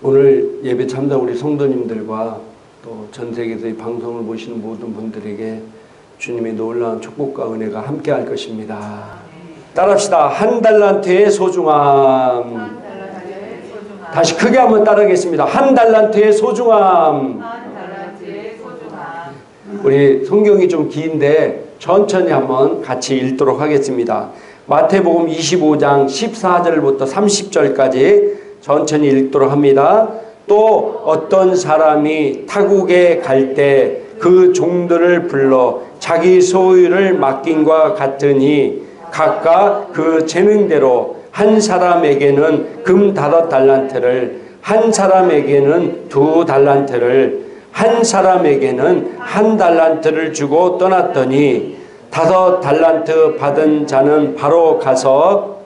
오늘 예배 참사 우리 성도님들과 또 전 세계에서 이 방송을 보시는 모든 분들에게 주님의 놀라운 축복과 은혜가 함께할 것입니다. 따라합시다. 한 달란트의 소중함. 다시 크게 한번 따라하겠습니다. 한 달란트의 소중함. 우리 성경이 좀 긴데 천천히 한번 같이 읽도록 하겠습니다. 마태복음 25장 14절부터 30절까지 천천히 읽도록 합니다. 또 어떤 사람이 타국에 갈 때 그 종들을 불러 자기 소유를 맡긴과 같으니 각각 그 재능대로 한 사람에게는 금 5달란트를, 한 사람에게는 2달란트를, 한 사람에게는 1달란트를 주고 떠났더니 5달란트 받은 자는 바로 가서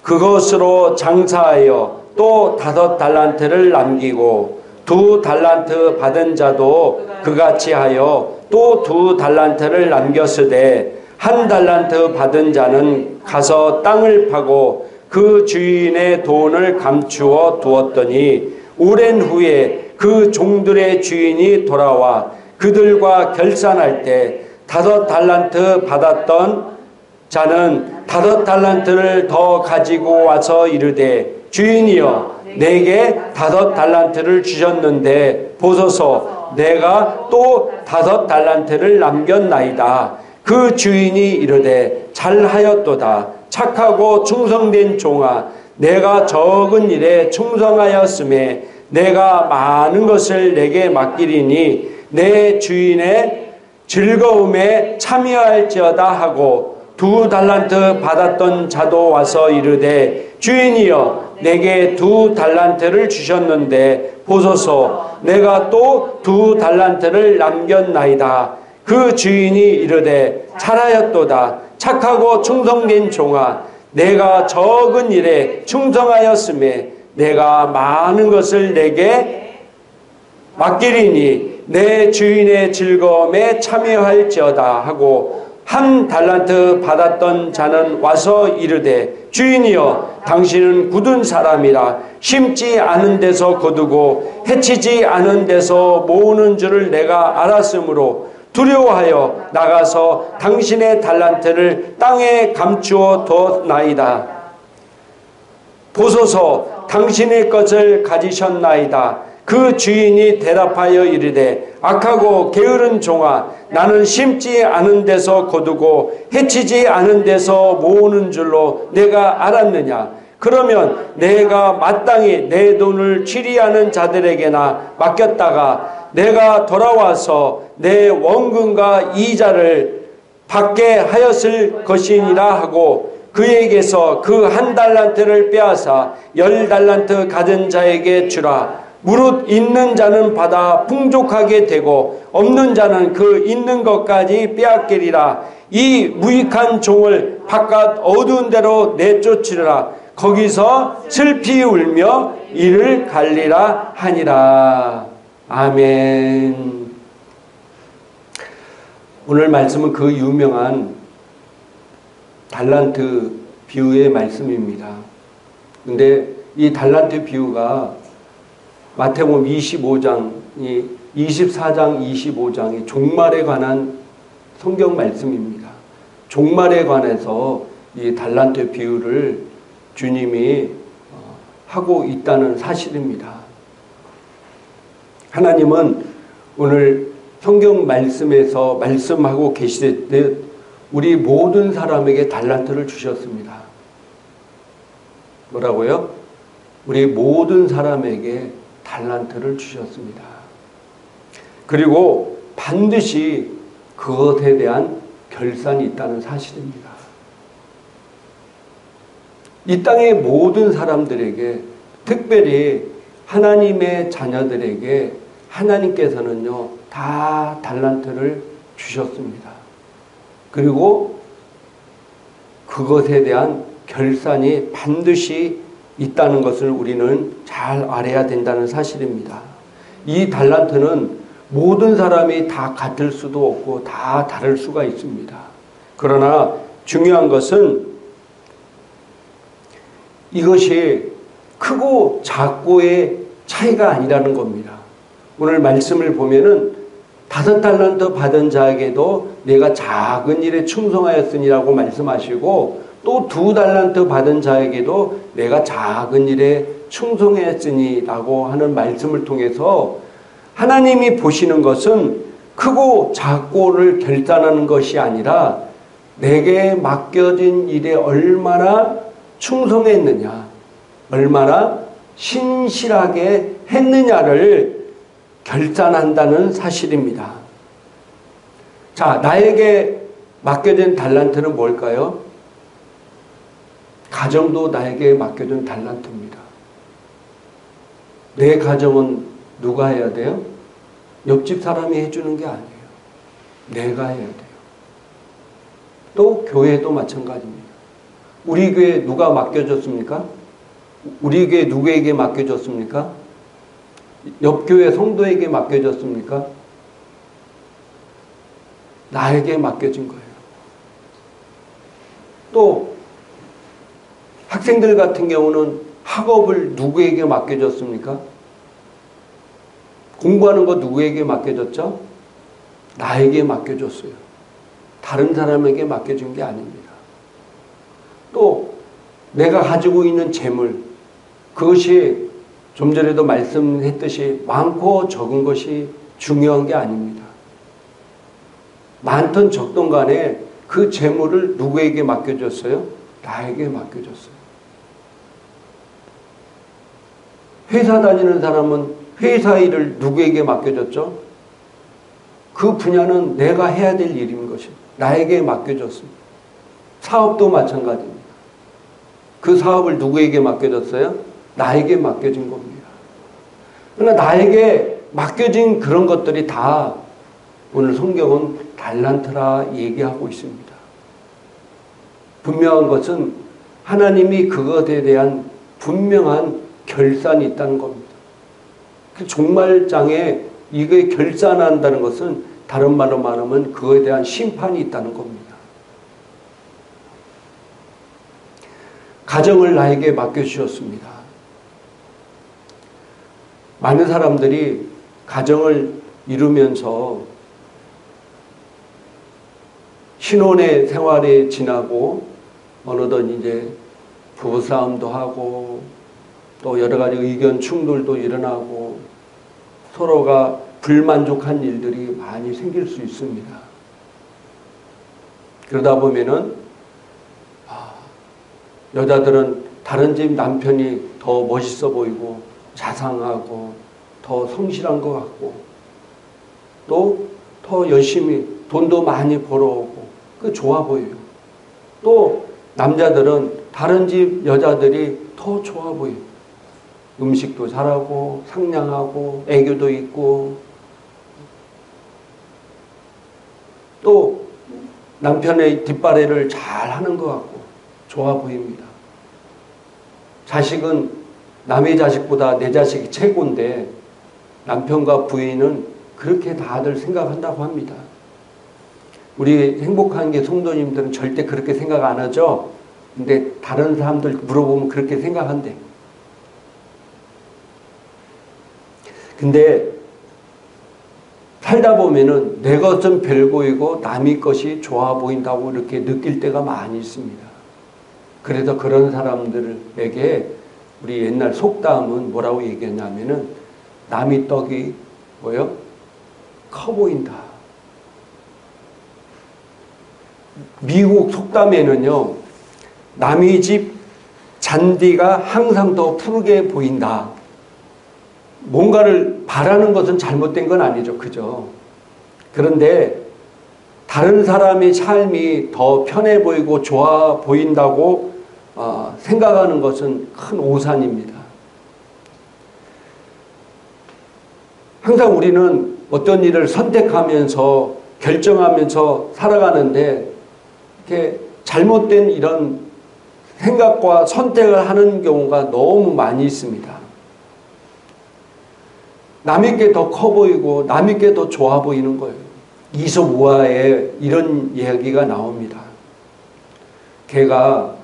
그것으로 장사하여 또 5달란트를 남기고 2달란트 받은 자도 그같이 하여 또 2달란트를 남겼으되 1달란트 받은 자는 가서 땅을 파고 그 주인의 돈을 감추어 두었더니 오랜 후에 그 종들의 주인이 돌아와 그들과 결산할 때 5달란트 받았던 자는 5달란트를 더 가지고 와서 이르되 주인이여 내게 5달란트를 주셨는데 보소서 내가 또 5달란트를 남겼나이다. 그 주인이 이르되 잘하였도다. 착하고 충성된 종아 내가 적은 일에 충성하였음에 내가 많은 것을 내게 맡기리니 내 주인의 즐거움에 참여할지어다 하고 2달란트 받았던 자도 와서 이르되 주인이여 내게 2달란트를 주셨는데 보소서 내가 또 2달란트를 남겼나이다. 그 주인이 이르되 잘하였도다. 착하고 충성된 종아 내가 적은 일에 충성하였음에 내가 많은 것을 내게 맡기리니 내 주인의 즐거움에 참여할지어다 하고 1달란트 받았던 자는 와서 이르되 주인이여 당신은 굳은 사람이라 심지 않은 데서 거두고 해치지 않은 데서 모으는 줄을 내가 알았으므로 두려워하여 나가서 당신의 달란트를 땅에 감추어 두었나이다. 보소서 당신의 것을 가지셨나이다. 그 주인이 대답하여 이르되 악하고 게으른 종아 나는 심지 않은 데서 거두고 해치지 않은 데서 모으는 줄로 내가 알았느냐. 그러면 내가 마땅히 내 돈을 취리하는 자들에게나 맡겼다가 내가 돌아와서 내 원금과 이자를 받게 하였을 것이니라 하고 그에게서 그 1달란트를 빼앗아 10달란트 가진 자에게 주라. 무릇 있는 자는 받아 풍족하게 되고 없는 자는 그 있는 것까지 빼앗기리라. 이 무익한 종을 바깥 어두운 데로 내쫓으리라. 거기서 슬피 울며 이를 갈리라 하니라. 아멘. 오늘 말씀은 그 유명한 달란트 비유의 말씀입니다. 근데 이 달란트 비유가 마태복음 24장 25장이 종말에 관한 성경 말씀입니다. 종말에 관해서 이 달란트 비유를 주님이 하고 있다는 사실입니다. 하나님은 오늘 성경 말씀에서 말씀하고 계시듯 우리 모든 사람에게 달란트를 주셨습니다. 뭐라고요? 우리 모든 사람에게 달란트를 주셨습니다. 그리고 반드시 그것에 대한 결산이 있다는 사실입니다. 이 땅의 모든 사람들에게, 특별히 하나님의 자녀들에게 하나님께서는요 다 달란트를 주셨습니다. 그리고 그것에 대한 결산이 반드시 있다는 것을 우리는 잘 알아야 된다는 사실입니다. 이 달란트는 모든 사람이 다 같을 수도 없고 다 다를 수가 있습니다. 그러나 중요한 것은 이것이 크고 작고의 차이가 아니라는 겁니다. 오늘 말씀을 보면은 5달란트 받은 자에게도 내가 작은 일에 충성하였으니라고 말씀하시고, 또 2달란트 받은 자에게도 내가 작은 일에 충성하였으니라고 하는 말씀을 통해서 하나님이 보시는 것은 크고 작고를 결단하는 것이 아니라 내게 맡겨진 일에 얼마나 충성했느냐, 얼마나 신실하게 했느냐를 결단한다는 사실입니다. 자, 나에게 맡겨진 달란트는 뭘까요? 가정도 나에게 맡겨진 달란트입니다. 내 가정은 누가 해야 돼요? 옆집 사람이 해주는 게 아니에요. 내가 해야 돼요. 또 교회도 마찬가지입니다. 우리 교회 누가 맡겨줬습니까? 우리 교회 누구에게 맡겨줬습니까? 옆 교회 성도에게 맡겨졌습니까? 나에게 맡겨진 거예요. 또 학생들 같은 경우는 학업을 누구에게 맡겨졌습니까? 공부하는 거 누구에게 맡겨졌죠? 나에게 맡겨줬어요. 다른 사람에게 맡겨준 게 아닙니다. 또 내가 가지고 있는 재물, 그것이 좀 전에도 말씀했듯이 많고 적은 것이 중요한 게 아닙니다. 많든 적든 간에 그 재물을 누구에게 맡겨줬어요? 나에게 맡겨줬어요. 회사 다니는 사람은 회사 일을 누구에게 맡겨줬죠? 그 분야는 내가 해야 될 일인 것이 나에게 맡겨졌습니다. 사업도 마찬가지입니다. 그 사업을 누구에게 맡겨졌어요? 나에게 맡겨진 겁니다. 그러나 나에게 맡겨진 그런 것들이 다 오늘 성경은 달란트라 얘기하고 있습니다. 분명한 것은 하나님이 그것에 대한 분명한 결산이 있다는 겁니다. 그 종말장에 이게 결산한다는 것은 다른 말로 말하면 그거에 대한 심판이 있다는 겁니다. 가정을 나에게 맡겨주셨습니다. 많은 사람들이 가정을 이루면서 신혼의 생활이 지나고 어느덧 이제 부부싸움도 하고 또 여러 가지 의견 충돌도 일어나고 서로가 불만족한 일들이 많이 생길 수 있습니다. 그러다 보면은 여자들은 다른 집 남편이 더 멋있어 보이고 자상하고 더 성실한 것 같고 또 더 열심히 돈도 많이 벌어오고 그 좋아 보여요. 또 남자들은 다른 집 여자들이 더 좋아 보여요. 음식도 잘하고 상냥하고 애교도 있고 또 남편의 뒷바라지를 잘 하는 것 같고 좋아 보입니다. 자식은 남의 자식보다 내 자식이 최고인데 남편과 부인은 그렇게 다들 생각한다고 합니다. 우리 행복한 게 성도님들은 절대 그렇게 생각 안 하죠. 근데 다른 사람들 물어보면 그렇게 생각한대. 근데 살다 보면은 내 것은 별거이고 남의 것이 좋아 보인다고 이렇게 느낄 때가 많이 있습니다. 그래서 그런 사람들에게 우리 옛날 속담은 뭐라고 얘기했냐면은 남의 떡이 뭐요? 커 보인다. 미국 속담에는요, 남의 집 잔디가 항상 더 푸르게 보인다. 뭔가를 바라는 것은 잘못된 건 아니죠. 그죠? 그런데 다른 사람의 삶이 더 편해 보이고 좋아 보인다고 생각하는 것은 큰 오산입니다. 항상 우리는 어떤 일을 선택하면서 결정하면서 살아가는데 이렇게 잘못된 이런 생각과 선택을 하는 경우가 너무 많이 있습니다. 남의 게 더 커 보이고 남의 게 더 좋아 보이는 거예요. 이솝 우화에 이런 이야기가 나옵니다. 개가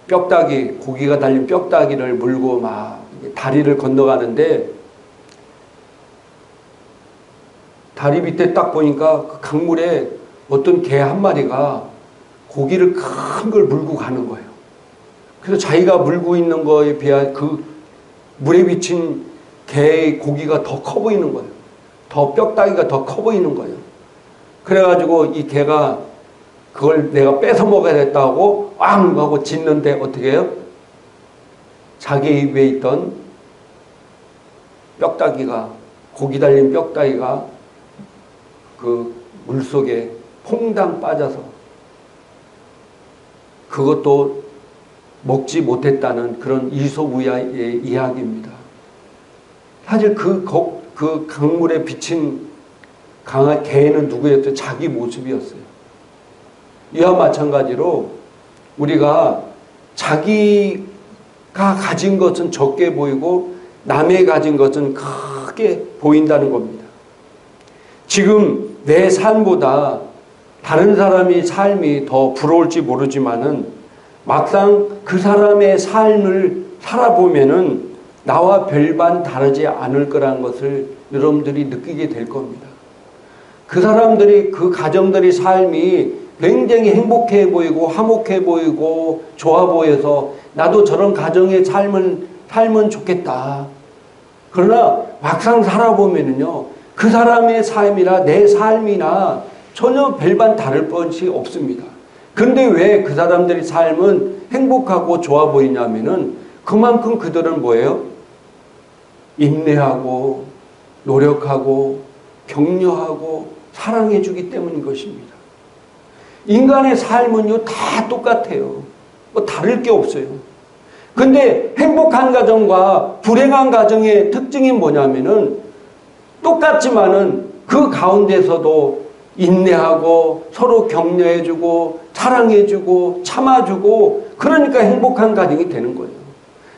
뼈다귀, 고기가 달린 뼈다귀를 물고 막 다리를 건너가는데 다리 밑에 딱 보니까 그 강물에 어떤 개 한 마리가 고기를 큰 걸 물고 가는 거예요. 그래서 자기가 물고 있는 거에 비해 그 물에 비친 개의 고기가 더 커 보이는 거예요. 더 뼈다귀가 더 커 보이는 거예요. 그래가지고 이 개가 그걸 내가 뺏어 먹어야겠다고 왕 하고 짖는데 어떻게 해요? 자기 입에 있던 뼈다귀가, 고기 달린 뼈다귀가 그 물속에 퐁당 빠져서 그것도 먹지 못했다는 그런 이소부야의 이야기입니다. 사실 그 강물에 비친 강한 개는 누구였어요? 자기 모습이었어요. 이와 마찬가지로 우리가 자기가 가진 것은 적게 보이고 남의 가진 것은 크게 보인다는 겁니다. 지금 내 삶보다 다른 사람의 삶이 더 부러울지 모르지만은 막상 그 사람의 삶을 살아보면은 나와 별반 다르지 않을 거라는 것을 여러분들이 느끼게 될 겁니다. 그 사람들이, 그 가정들의 삶이 굉장히 행복해 보이고 화목해 보이고 좋아 보여서 나도 저런 가정의 삶은 좋겠다. 그러나 막상 살아보면은요, 그 사람의 삶이나 내 삶이나 전혀 별반 다를 것이 없습니다. 근데 왜 그 사람들의 삶은 행복하고 좋아 보이냐면은 그만큼 그들은 뭐예요? 인내하고 노력하고 격려하고 사랑해주기 때문인 것입니다. 인간의 삶은요 다 똑같아요. 뭐 다를 게 없어요. 근데 행복한 가정과 불행한 가정의 특징이 뭐냐면은 똑같지만은 그 가운데서도 인내하고 서로 격려해주고 사랑해주고 참아주고 그러니까 행복한 가정이 되는 거예요.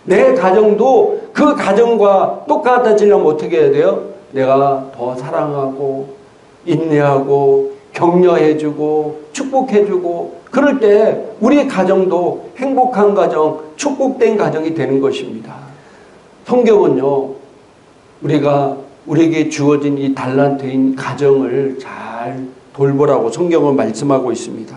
내 가정도 그 가정과 똑같아지려면 어떻게 해야 돼요? 내가 더 사랑하고 인내하고 격려해주고 축복해주고 그럴 때 우리 가정도 행복한 가정, 축복된 가정이 되는 것입니다. 성경은요, 우리에게 주어진 이 달란트인 가정을 잘 돌보라고 성경은 말씀하고 있습니다.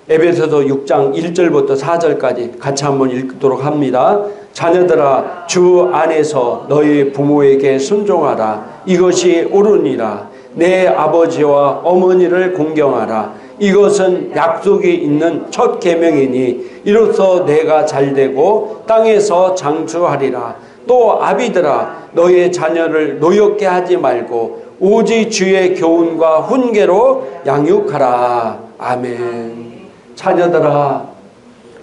에베소서 6장 1절부터 4절까지 같이 한번 읽도록 합니다. 자녀들아, 주 안에서 너희 부모에게 순종하라. 이것이 옳으니라. 내 아버지와 어머니를 공경하라. 이것은 약속이 있는 첫 계명이니 이로써 내가 잘되고 땅에서 장수하리라. 또 아비들아, 너의 자녀를 노엽게 하지 말고 오직 주의 교훈과 훈계로 양육하라. 아멘. 자녀들아,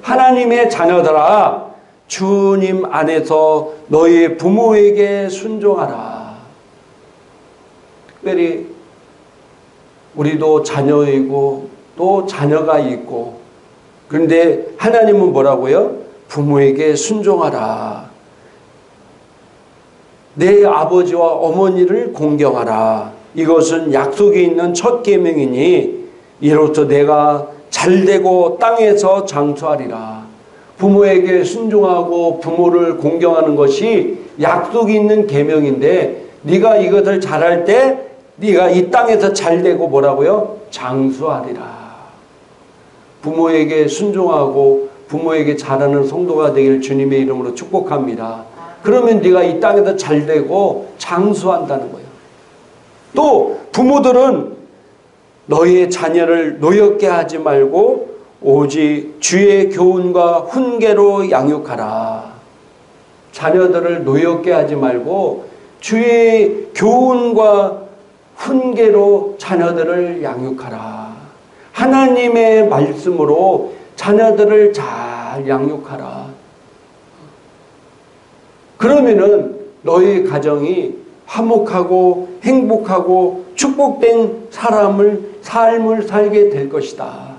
하나님의 자녀들아, 주님 안에서 너희 부모에게 순종하라. 특별히 우리도 자녀이고 또 자녀가 있고, 그런데 하나님은 뭐라고요? 부모에게 순종하라. 내 아버지와 어머니를 공경하라. 이것은 약속이 있는 첫 계명이니 이로써 내가 잘되고 땅에서 장수하리라. 부모에게 순종하고 부모를 공경하는 것이 약속이 있는 계명인데 네가 이것을 잘할 때 네가 이 땅에서 잘되고 뭐라고요? 장수하리라. 부모에게 순종하고 부모에게 잘하는 성도가 되기를 주님의 이름으로 축복합니다. 그러면 네가 이 땅에서 잘되고 장수한다는 거예요. 또 부모들은 너의 자녀를 노엽게 하지 말고 오직 주의 교훈과 훈계로 양육하라. 자녀들을 노엽게 하지 말고 주의 교훈과 훈계로 자녀들을 양육하라. 하나님의 말씀으로 자녀들을 잘 양육하라. 그러면은 너희 가정이 화목하고 행복하고 축복된 삶을 살게 될 것이다.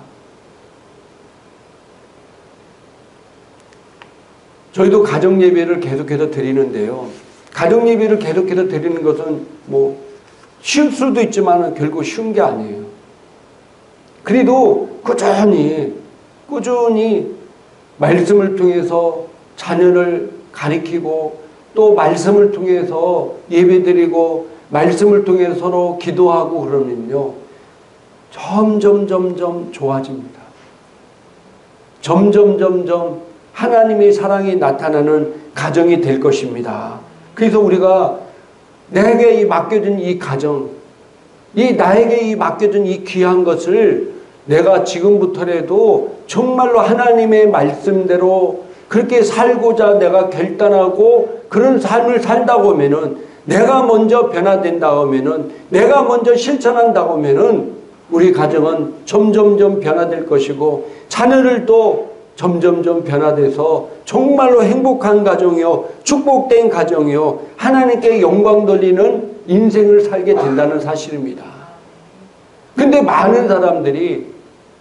저희도 가정예배를 계속해서 드리는데요. 가정예배를 계속해서 드리는 것은 뭐 쉬울 수도 있지만 결국 쉬운 게 아니에요. 그래도 꾸준히 말씀을 통해서 자녀를 가리키고 또 말씀을 통해서 예배드리고 말씀을 통해서 서로 기도하고 그러면요, 점점 좋아집니다. 점점 하나님의 사랑이 나타나는 가정이 될 것입니다. 그래서 우리가 내게 맡겨진 이 가정, 나에게 맡겨진 이 귀한 것을 내가 지금부터라도 정말로 하나님의 말씀대로 그렇게 살고자 내가 결단하고 그런 삶을 살다고 하면은, 내가 먼저 변화된다고 하면은, 내가 먼저 실천한다고 하면은 우리 가정은 점점 변화될 것이고, 자녀를 또 점점 변화돼서 정말로 행복한 가정이요, 축복된 가정이요, 하나님께 영광 돌리는 인생을 살게 된다는 사실입니다. 근데 많은 사람들이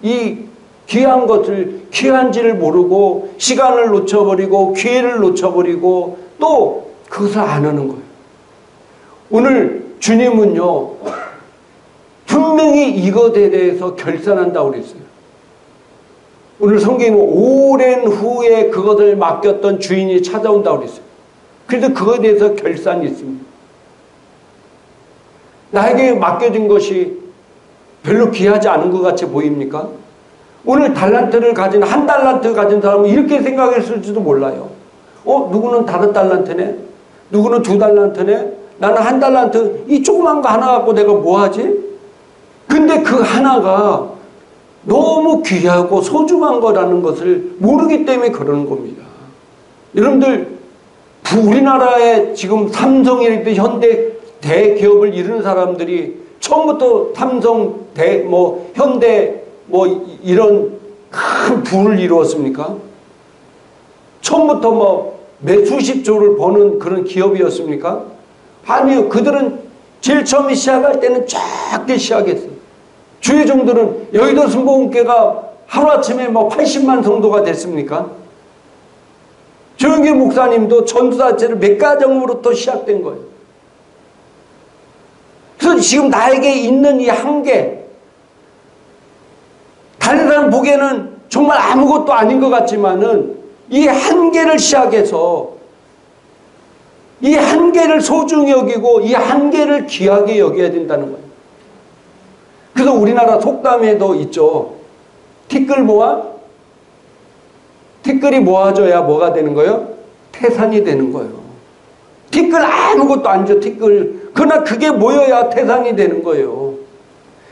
이 귀한 것을, 귀한지를 모르고 시간을 놓쳐버리고 기회를 놓쳐버리고 또 그것을 안 하는 거예요. 오늘 주님은요, 분명히 이것에 대해서 결산한다고 그랬어요. 오늘 성경은 오랜 후에 그것을 맡겼던 주인이 찾아온다고 그랬어요. 그래서 그것에 대해서 결산이 있습니다. 나에게 맡겨진 것이 별로 귀하지 않은 것 같이 보입니까? 오늘 달란트를 가진, 한 달란트 가진 사람은 이렇게 생각했을지도 몰라요. 누구는 5달란트네? 누구는 2달란트네? 나는 1달란트, 이 조그만 거 하나 갖고 내가 뭐 하지? 근데 그 하나가 너무 귀하고 소중한 거라는 것을 모르기 때문에 그러는 겁니다. 여러분들, 우리나라에 지금 삼성이라든지 현대 대기업을 이루는 사람들이 처음부터 삼성, 현대, 이런 큰 부를 이루었습니까? 처음부터 수십 조를 버는 그런 기업이었습니까? 아니요. 그들은 제일 처음에 시작할 때는 작게 시작했어요. 주의 종들은 여의도 순복음교회가 하루아침에 80만 성도가 됐습니까? 조영기 목사님도 전도자체를 몇 가정으로부터 시작된 거예요. 그래서 지금 나에게 있는 이 한계, 다른 사람 보기에는 정말 아무것도 아닌 것 같지만은 이 한계를 시작해서 이 한계를 소중히 여기고 이 한계를 귀하게 여겨야 된다는 거예요. 그래서 우리나라 속담에도 있죠. 티끌 모아? 티끌이 모아져야 뭐가 되는 거예요? 태산이 되는 거예요. 티끌 아무것도 안 줘, 티끌. 그러나 그게 모여야 태산이 되는 거예요.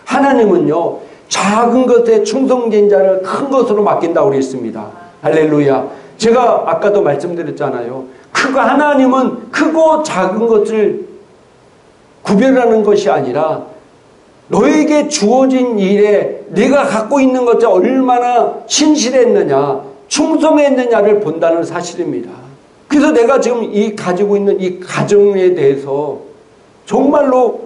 하나님은요, 작은 것에 충성된 자를 큰 것으로 맡긴다고 그랬습니다. 할렐루야. 제가 아까도 말씀드렸잖아요. 하나님은 크고 작은 것을 구별하는 것이 아니라 너에게 주어진 일에 네가 갖고 있는 것에 얼마나 신실했느냐, 충성했느냐를 본다는 사실입니다. 그래서 내가 지금 가지고 있는 이 가정에 대해서 정말로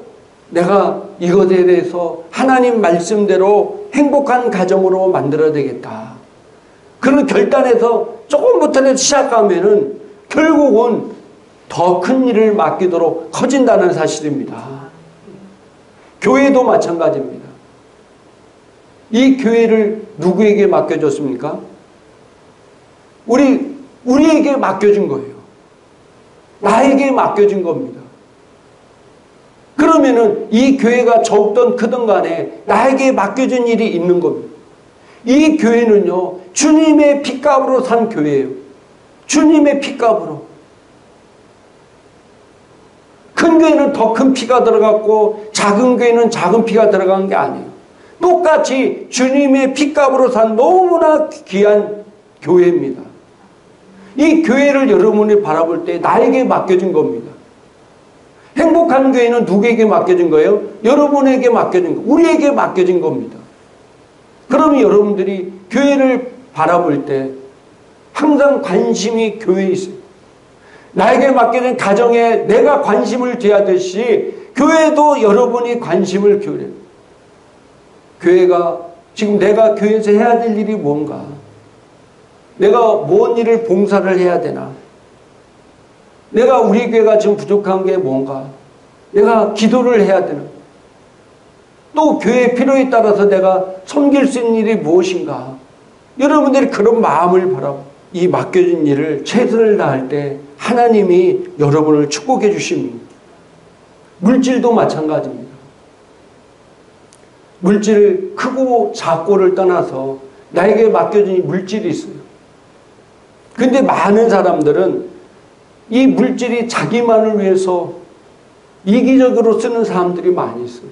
내가 이것에 대해서 하나님 말씀대로 행복한 가정으로 만들어야 되겠다. 그런 결단에서 조금부터 시작하면은 결국은 더 큰 일을 맡기도록 커진다는 사실입니다. 교회도 마찬가지입니다. 이 교회를 누구에게 맡겨줬습니까? 우리에게 맡겨진 거예요. 나에게 맡겨진 겁니다. 그러면은 이 교회가 적든 크든 간에 나에게 맡겨진 일이 있는 겁니다. 이 교회는요, 주님의 피값으로 산 교회예요. 주님의 피값으로. 큰 교회는 더 큰 피가 들어갔고 작은 교회는 작은 피가 들어간 게 아니에요. 똑같이 주님의 피값으로 산 너무나 귀한 교회입니다. 이 교회를 여러분이 바라볼 때 나에게 맡겨진 겁니다. 행복한 교회는 누구에게 맡겨진 거예요? 여러분에게 맡겨진 거, 우리에게 맡겨진 겁니다. 그러면 여러분들이 교회를 바라볼 때 항상 관심이 교회에 있어요. 나에게 맡겨진 가정에 내가 관심을 기하듯이 교회도 여러분이 관심을 기울여요. 교회가 지금 내가 교회에서 해야 될 일이 뭔가? 내가 뭔 일을 봉사를 해야 되나? 내가 우리 교회가 지금 부족한 게 뭔가? 내가 기도를 해야 되나? 또 교회의 필요에 따라서 내가 섬길 수 있는 일이 무엇인가? 여러분들이 그런 마음을 바라보. 이 맡겨진 일을 최선을 다할 때 하나님이 여러분을 축복해 주십니다. 물질도 마찬가지입니다. 물질 크고 작고를 떠나서 나에게 맡겨진 물질이 있어요. 근데 많은 사람들은 이 물질이 자기만을 위해서 이기적으로 쓰는 사람들이 많이 있어요.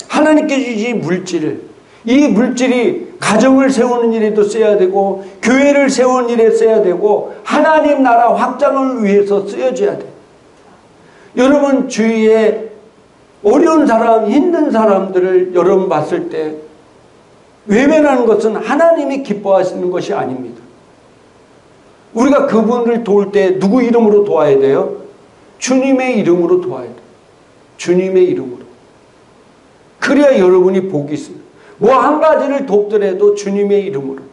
하나님께 주신 물질, 이 물질이 가정을 세우는 일에도 써야 되고 교회를 세우는 일에 써야 되고 하나님 나라 확장을 위해서 쓰여져야 돼요. 여러분 주위에 어려운 사람, 힘든 사람들을 여러분 봤을 때 외면하는 것은 하나님이 기뻐하시는 것이 아닙니다. 우리가 그분을 도울 때 누구 이름으로 도와야 돼요? 주님의 이름으로 도와야 돼요. 주님의 이름으로. 그래야 여러분이 복이 있습니다. 뭐 한 가지를 돕더라도 주님의 이름으로.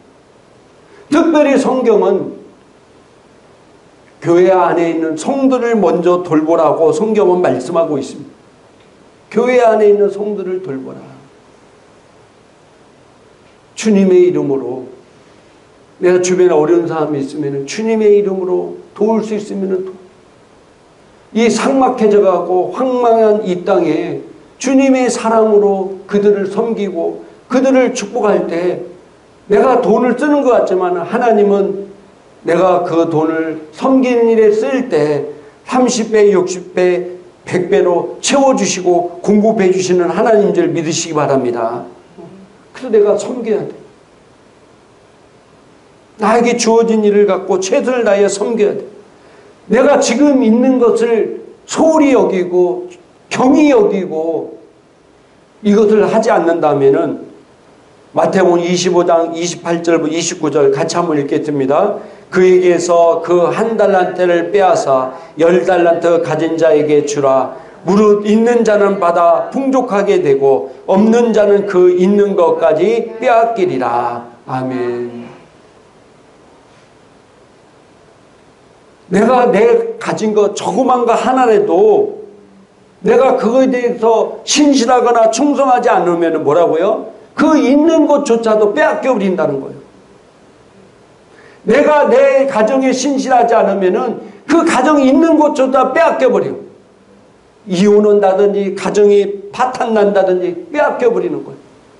특별히 성경은 교회 안에 있는 성도를 먼저 돌보라고 성경은 말씀하고 있습니다. 교회 안에 있는 성도를 돌보라. 주님의 이름으로. 내가 주변에 어려운 사람이 있으면 주님의 이름으로 도울 수 있으면 이 삭막해져 가고 황망한 이 땅에 주님의 사랑으로 그들을 섬기고 그들을 축복할 때 내가 돈을 쓰는 것 같지만 하나님은 내가 그 돈을 섬기는 일에 쓸 때 30배, 60배, 100배로 채워주시고 공급해 주시는 하나님인 줄 믿으시기 바랍니다. 그래서 내가 섬겨야 돼. 나에게 주어진 일을 갖고 최선을 다해 섬겨야 돼. 내가 지금 있는 것을 소홀히 여기고 경히 여기고 이것을 하지 않는다면은 마태복음 25장 28절부터 29절 같이 한번 읽겠습니다. 그에게서 그 한 달란트를 빼앗아 10달란트 가진 자에게 주라. 무릇 있는 자는 받아 풍족하게 되고 없는 자는 그 있는 것까지 빼앗기리라. 아멘. 내가 내 가진 것 조그만 거 하나라도 내가 그거에 대해서 신실하거나 충성하지 않으면 뭐라고요? 그 있는 것조차도 빼앗겨 버린다는 거예요. 내가 내 가정에 신실하지 않으면 그 가정이 있는 것조차 빼앗겨 버려. 이혼은 나든지 가정이 파탄난다든지 빼앗겨 버리는 거예요.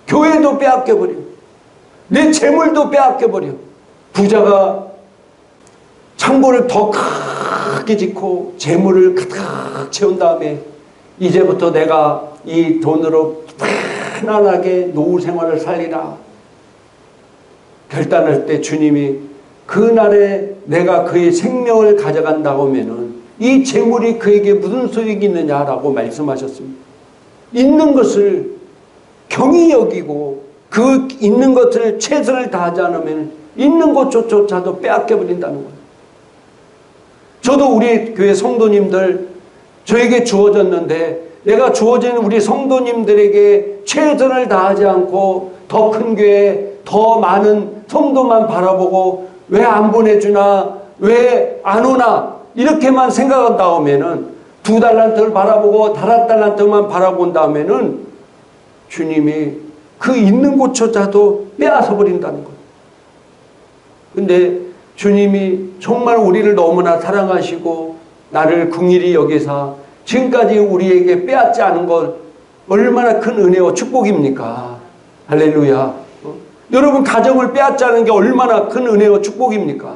교회도 빼앗겨 버려. 내 재물도 빼앗겨 버려. 부자가 창고를 더 크게 짓고 재물을 가득 채운 다음에 이제부터 내가 이 돈으로 편안하게 노후 생활을 살리라 결단할 때 주님이 그날에 내가 그의 생명을 가져간다고 하면은 이 재물이 그에게 무슨 소용이 있느냐라고 말씀하셨습니다. 있는 것을 경히 여기고 그 있는 것을 최선을 다하지 않으면 있는 것조차도 빼앗겨 버린다는 거예요. 저도 우리 교회 성도님들 저에게 주어졌는데 내가 주어진 우리 성도님들에게 최선을 다하지 않고 더 큰 교회, 더 많은 성도만 바라보고 왜 안 보내주나, 왜 안 오나 이렇게만 생각한다 하면은 2달란트를 바라보고 5달란트만 바라본다 하면은 주님이 그 있는 곳조차도 빼앗아 버린다는 거예요. 근데 주님이 정말 우리를 너무나 사랑하시고 나를 긍휼히 여기사 지금까지 우리에게 빼앗지 않은 것 얼마나 큰 은혜와 축복입니까? 할렐루야. 여러분 가정을 빼앗지 않은 게 얼마나 큰 은혜와 축복입니까?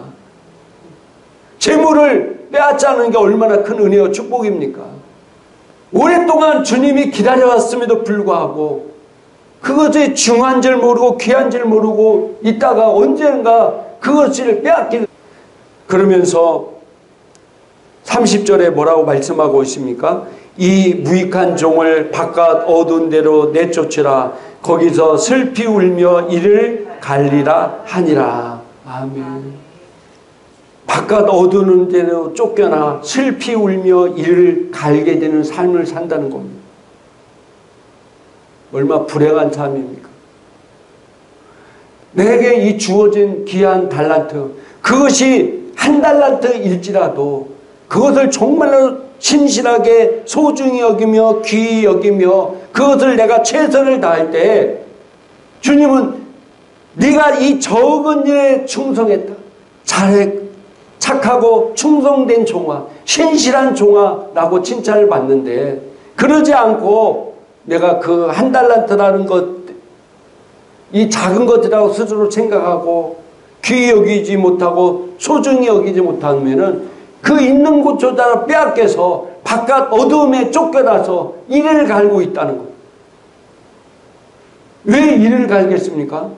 재물을 빼앗지 않은 게 얼마나 큰 은혜와 축복입니까? 오랫동안 주님이 기다려왔음에도 불구하고 그것이 중요한 줄 모르고 귀한 줄 모르고 있다가 언젠가 그것을 빼앗기는 그러면서 30절에 뭐라고 말씀하고 있습니까? 이 무익한 종을 바깥 어두운 데로 내쫓으라. 거기서 슬피 울며 이를 갈리라 하니라. 아멘. 바깥 어두운 데로 쫓겨나 슬피 울며 이를 갈게 되는 삶을 산다는 겁니다. 얼마나 불행한 삶입니까? 내게 이 주어진 귀한 달란트, 그것이 1달란트일지라도 그것을 정말로 신실하게 소중히 여기며 귀히 여기며 그것을 내가 최선을 다할 때 주님은 네가 이 적은 일에 충성했다. 착하고 충성된 종아, 신실한 종아라고 칭찬을 받는데, 그러지 않고 내가 그 한 달란트라는 것, 이 작은 것이라고 스스로 생각하고 귀히 여기지 못하고 소중히 여기지 못하면은 그 있는 곳조차 빼앗겨서 바깥 어두움에 쫓겨나서 이를 갈고 있다는 것. 왜 이를 갈겠습니까?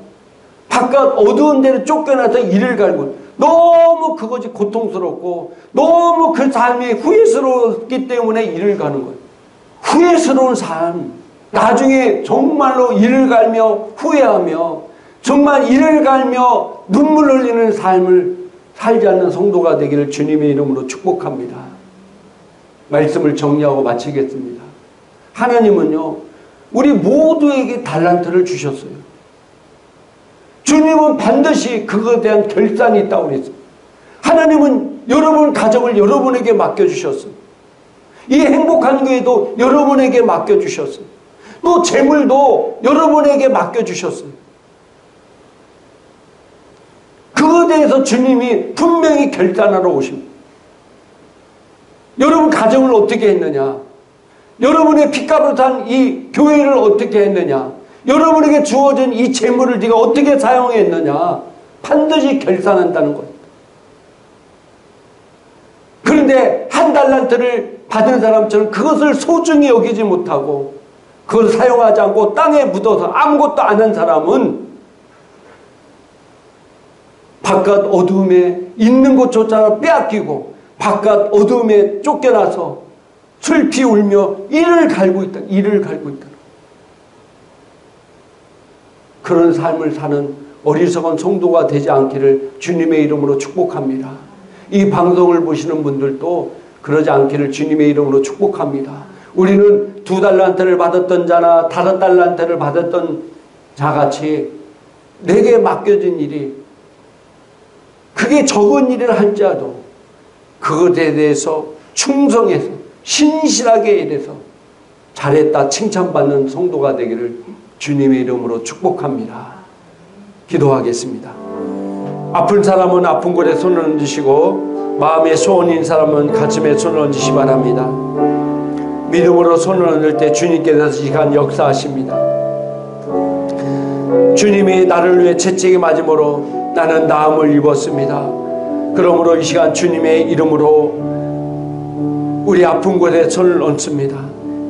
바깥 어두운 데를 쫓겨나서 이를 갈고, 너무 그것이 고통스럽고 너무 그 삶이 후회스럽기 때문에 이를 가는 거예요. 후회스러운 삶, 나중에 정말로 이를 갈며 후회하며 정말 이를 갈며 눈물 흘리는 삶을 살지 않는 성도가 되기를 주님의 이름으로 축복합니다. 말씀을 정리하고 마치겠습니다. 하나님은요, 우리 모두에게 달란트를 주셨어요. 주님은 반드시 그것에 대한 결산이 있다고 그랬어요. 하나님은 여러분 가정을 여러분에게 맡겨주셨어요. 이 행복한 교회도 여러분에게 맡겨주셨어요. 또 재물도 여러분에게 맡겨주셨어요. 그거에 대해서 주님이 분명히 결단하러 오십니다. 여러분 가정을 어떻게 했느냐? 여러분의 핏값으로 산 이 교회를 어떻게 했느냐? 여러분에게 주어진 이 재물을 네가 어떻게 사용했느냐? 반드시 결산한다는 거예요. 그런데 한 달란트를 받은 사람처럼 그것을 소중히 여기지 못하고 그걸 사용하지 않고 땅에 묻어서 아무것도 안 한 사람은 바깥 어두움에 있는 곳조차 빼앗기고 바깥 어두움에 쫓겨나서 슬피 울며 이를 갈고 있다. 이를 갈고 있다. 그런 삶을 사는 어리석은 성도가 되지 않기를 주님의 이름으로 축복합니다. 이 방송을 보시는 분들도 그러지 않기를 주님의 이름으로 축복합니다. 우리는 2달란트를 받았던 자나 5달란트를 받았던 자같이 내게 맡겨진 일이 그게 적은 일을 할지라도 그것에 대해서 충성해서 신실하게 일해서 잘했다 칭찬받는 성도가 되기를 주님의 이름으로 축복합니다. 기도하겠습니다. 아픈 사람은 아픈 곳에 손을 얹으시고 마음에 소원인 사람은 가슴에 손을 얹으시 바랍니다. 믿음으로 손을 얹을 때 주님께서 이 시간 역사하십니다. 주님이 나를 위해 채찍이 맞음으로 나는 나음을 입었습니다. 그러므로 이 시간 주님의 이름으로 우리 아픈 곳에 손을 얹습니다.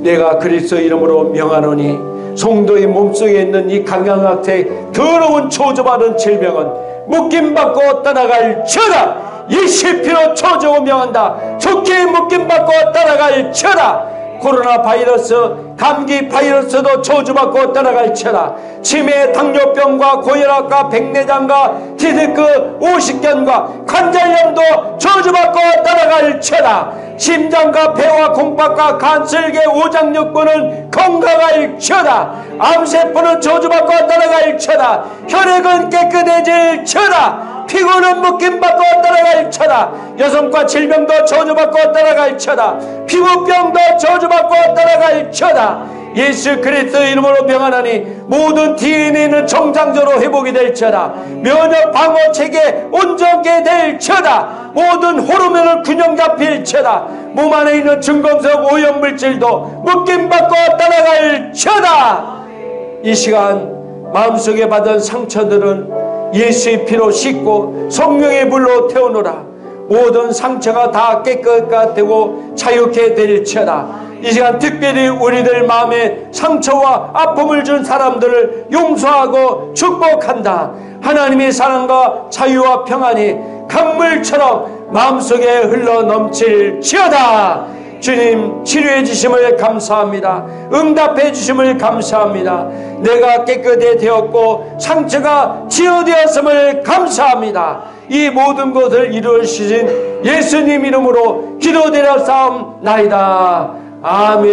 내가 그리스도 이름으로 명하노니 성도의 몸속에 있는 이 강양학색 더러운 초조받은 질병은 묶임받고 떠나갈 처라. 예수피로 초조고 명한다. 좋게 묶임받고 떠나갈 처라. 코로나 바이러스, 감기 바이러스도 저주받고 떠나갈 처라. 치매, 당뇨병과 고혈압과 백내장과 디스크, 오십견과 관절염도 저주받고 떠나갈 처라. 심장과 폐와 공박과 간슬개, 오장육부는 건강할 처라. 암세포는 저주받고 떠나갈 처라. 혈액은 깨끗해질 처라. 피고는 묶임받고 떠나갈 처라. 여성과 질병도 저주받고 떠나갈 처라. 피부병도 저주받고 떠나갈 처라. 예수 그리스도 이름으로 명하나니 모든 DNA는 정상적으로 회복이 될 처라. 면역 방어 체계 온전케 될 처라. 모든 호르몬을 균형 잡힐 처라. 몸 안에 있는 증금속 오염물질도 묶임받고 떠나갈 처라. 이 시간 마음속에 받은 상처들은 예수의 피로 씻고 성령의 불로 태우노라. 모든 상처가 다 깨끗하게 되고 자유케 될지어다. 이 시간 특별히 우리들 마음에 상처와 아픔을 준 사람들을 용서하고 축복한다. 하나님의 사랑과 자유와 평안이 강물처럼 마음속에 흘러 넘칠지어다. 주님 치료해 주심을 감사합니다. 응답해 주심을 감사합니다. 내가 깨끗해 되었고 상처가 치유되었음을 감사합니다. 이 모든 것을 이루시신 예수님 이름으로 기도드려 싸움나이다. 아멘.